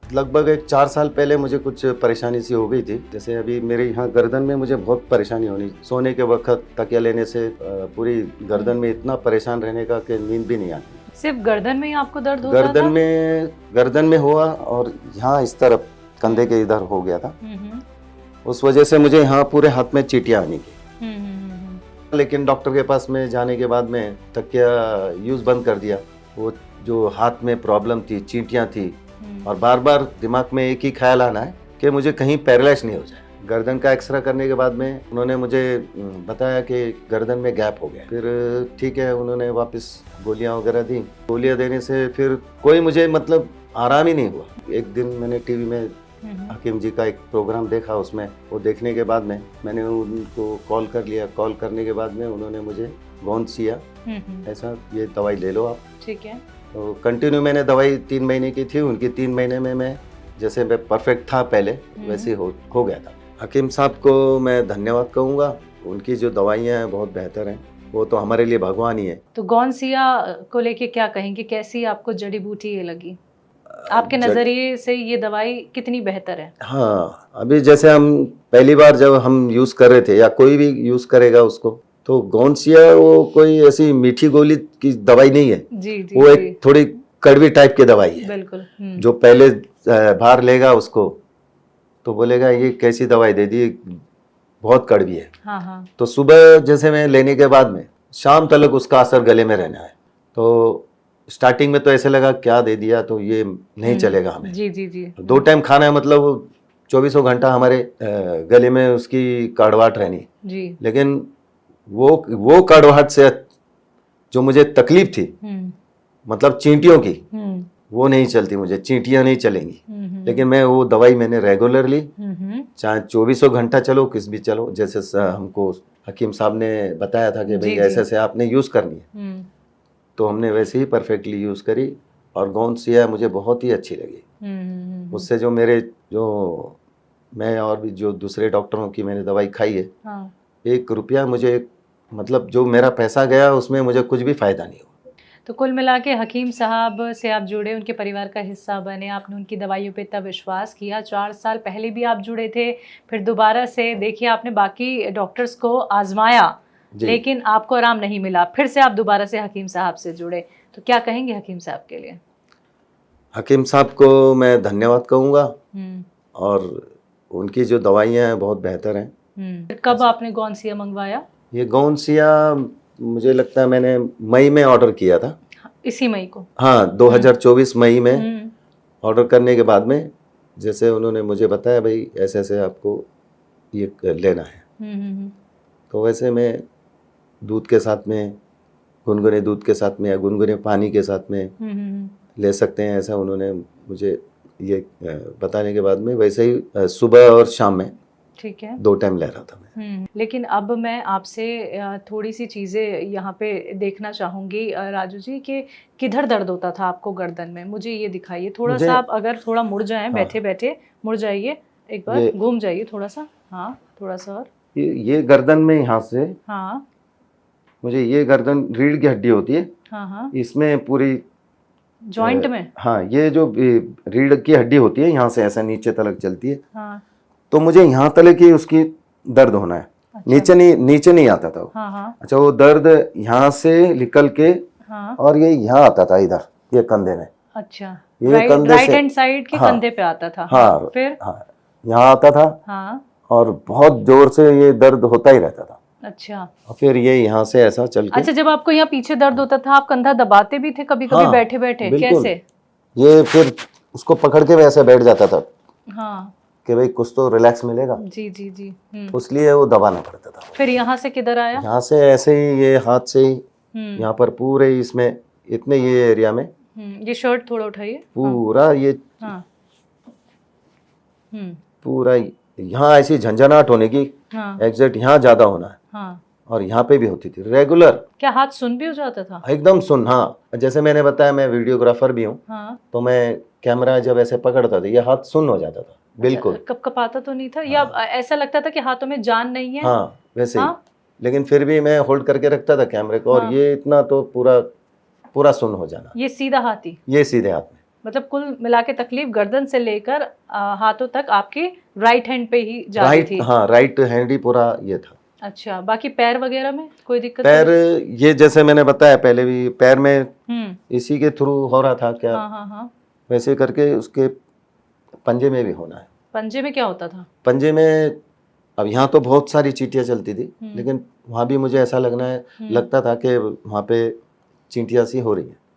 लगभग एक 4 साल पहले मुझे कुछ परेशानी सी हो गई थी। जैसे अभी मेरे यहाँ गर्दन में मुझे बहुत परेशानी होनी, सोने के वक्त तकिया लेने से पूरी गर्दन में इतना परेशान रहने का कि नींद भी नहीं आती। सिर्फ गर्दन में ही आपको दर्द होता था? गर्दन में हुआ और यहाँ इस तरफ कंधे के इधर हो गया था। उस वजह से मुझे यहाँ पूरे हाथ में चींटियां आने की। लेकिन डॉक्टर के पास में जाने के बाद में तकिया यूज बंद कर दिया। वो जो हाथ में प्रॉब्लम थी, चींटियां थी, और बार बार दिमाग में एक ही ख्याल आना है कि मुझे कहीं पैरालाइज नहीं हो जाए। गर्दन का एक्सरे करने के बाद में उन्होंने मुझे बताया कि गर्दन में गैप हो गया। फिर ठीक है, उन्होंने वापस गोलियां वगैरह दी। गोलियां देने से फिर कोई मुझे मतलब आराम ही नहीं हुआ। एक दिन मैंने टीवी में हकीम जी का एक प्रोग्राम देखा, उसमें वो देखने के बाद में मैंने उनको कॉल कर लिया। कॉल करने के बाद में उन्होंने मुझे गोंदसिया ऐसा ये दवाई ले लो आप। ठीक है। तो कंटिन्यू मैंने दवाई 3 महीने की थी। उनकी 3 महीने में मैं जैसे मैं परफेक्ट था पहले वैसे हो गया था। हकीम साहब को मैं धन्यवाद कहूँगा। उनकी जो दवाइयाँ हैं बहुत बेहतर हैं। वो तो हमारे लिए भगवान ही है। तो गोंदसिया को लेके क्या कहेंगे, कैसी आपको जड़ी बूटी ये लगी? आपके नजरिए से ये दवाई कितनी बेहतर है? हाँ, अभी जैसे हम पहली बार जब हम यूज कर रहे थे या कोई भी यूज करेगा उसको, तो गोंदसिया वो कोई ऐसी मीठी गोली की दवाई नहीं है। जी जी, वो एक थोड़ी कड़वी टाइप की दवाई है। बिल्कुल। जो पहले बाहर लेगा उसको तो बोलेगा ये कैसी दवाई दे दी, बहुत कड़वी है। हाँ। तो सुबह जैसे मैं लेने के बाद में शाम तक उसका असर गले में रहना है। तो स्टार्टिंग में तो ऐसे लगा क्या दे दिया, तो ये नहीं चलेगा हमें। जी जी जी। 2 टाइम खाना है, मतलब 24 घंटा हमारे गले में उसकी कड़वाहट रहनी जी। लेकिन वो कड़वाहट से जो मुझे तकलीफ थी, मतलब चींटियों की, वो नहीं चलती। मुझे चींटियां नहीं चलेंगी। लेकिन मैं वो दवाई मैंने रेगुलरली, चाहे 24 घंटा चलो किस भी चलो, जैसे हमको हकीम साहब ने बताया था कि भाई ऐसे ऐसे आपने यूज करनी है, तो हमने वैसे ही परफेक्टली यूज करी। और गोंदसिया मुझे बहुत ही अच्छी लगी। उससे जो मैं और भी जो दूसरे डॉक्टरों की मैंने दवाई खाई है, 1 रुपया मुझे, मतलब जो मेरा पैसा गया उसमें मुझे कुछ भी फायदा नहीं हुआ। तो कुल मिला के हकीम साहब से आप जुड़े, उनके परिवार का हिस्सा बने, आपने उनकी दवाइयों पे इतना विश्वास किया। 4 साल पहले भी आप जुड़े थे, फिर दोबारा से देखिए आपने बाकी डॉक्टर्स को आजमाया लेकिन आपको आराम नहीं मिला, फिर से आप दोबारा से हकीम साहब से जुड़े। तो क्या कहेंगे हकीम साहब के लिए? हकीम साहब को मैं धन्यवाद कहूँगा। और उनकी जो दवाइयाँ हैं बहुत बेहतर हैं। कब आपने गोंदसिया मंगवाया? ये गोंदसिया मुझे लगता है मैंने मई में ऑर्डर किया था। इसी मई को? हाँ, 2024 मई में ऑर्डर करने के बाद में जैसे उन्होंने मुझे बताया भाई ऐसे ऐसे आपको ये लेना है, तो वैसे मैं दूध के साथ में, गुनगुने दूध के साथ में या गुनगुने पानी के साथ में ले सकते हैं, ऐसा उन्होंने मुझे ये बताने के बाद में वैसे ही सुबह और शाम में, ठीक है, 2 टाइम ले रहा था मैं। लेकिन अब मैं आपसे थोड़ी सी चीज़ें यहाँ पे देखना चाहूँगी राजू जी कि किधर दर्द होता था आपको गर्दन में? मुझे ये दिखाइए थोड़ा सा, आप अगर थोड़ा मुड़ जाएं। हाँ। बैठे बैठे मुड़ जाइए, एक बार घूम जाइए थोड़ा सा। हाँ, थोड़ा सा और। ये गर्दन में यहाँ से, हाँ, मुझे ये गर्दन रीढ़ की हड्डी होती है। हाँ, इसमें पूरी जॉइंट में। हाँ, ये जो रीढ़ की हड्डी होती है यहाँ से ऐसा नीचे तलक चलती है। हाँ, तो मुझे यहाँ तलक ही उसकी दर्द होना है। अच्छा। नीचे नहीं आता था। हाँ। अच्छा, वो दर्द यहाँ से निकल के, हाँ, और ये यहाँ आता था, इधर ये कंधे में। अच्छा, ये कंधे राइट हैंड साइड के, हाँ, कंधे पे आता था। हाँ, फिर यहाँ आता था। हाँ, और बहुत जोर से ये दर्द होता ही रहता था। अच्छा, और फिर ये यहाँ से ऐसा चल के। अच्छा, जब आपको यहाँ पीछे दर्द होता था आप कंधा दबाते भी थे कभी कभी? हाँ, बैठे बैठे कैसे? ये फिर उसको पकड़ के वैसे बैठ जाता था। हाँ, कि भाई कुछ तो रिलैक्स मिलेगा। जी जी जी। उसलिए वो दबाना पड़ता था। फिर यहाँ से किधर आया? यहाँ से ऐसे ही, ये हाथ से ही यहाँ पर पूरे इसमें इतने ये एरिया में। ये शर्ट थोड़ा उठाइए। पूरा हाँ। ये हाँ। पूरा यहाँ ऐसी झंझनाहट होने की। हाँ। एग्जैक्ट यहाँ ज्यादा होना है। हाँ। और यहाँ पे भी होती थी रेगुलर। क्या हाथ सुन भी हो जाता था? एकदम सुन। हाँ, जैसे मैंने बताया मैं वीडियोग्राफर भी हूँ। हाँ। तो मैं कैमरा जब ऐसे पकड़ता था ये हाथ सुन हो जाता था। बिल्कुल। अच्छा, कपाता तो नहीं था? हाँ। या ऐसा लगता था कि हाथों में जान नहीं है? हाँ, वैसे ही। लेकिन फिर भी मैं होल्ड करके रखता था कैमरे को। और ये इतना तो पूरा सुन हो जाना। ये सीधा हाथ ही? ये सीधे हाथ में। मतलब कुल मिला के तकलीफ गर्दन से लेकर हाथों तक आपके राइट हैंड पे ही जा रही राइट, थी। हाँ राइट हैंड ही पूरा ये था। अच्छा, बाकी पैर वगैरह में कोई दिक्कत? पैर, ये जैसे मैंने बताया पहले भी, पैर में हम्म। इसी के थ्रू हो रहा था क्या, हाँ हाँ हाँ। वैसे करके उसके पंजे में भी होना है। पंजे में क्या होता था? पंजे में, अब यहाँ तो बहुत सारी चींटियां चलती थी, हम्म। लेकिन वहाँ भी मुझे ऐसा लगता था कि वहाँ पे चींटियां सी हो रही है।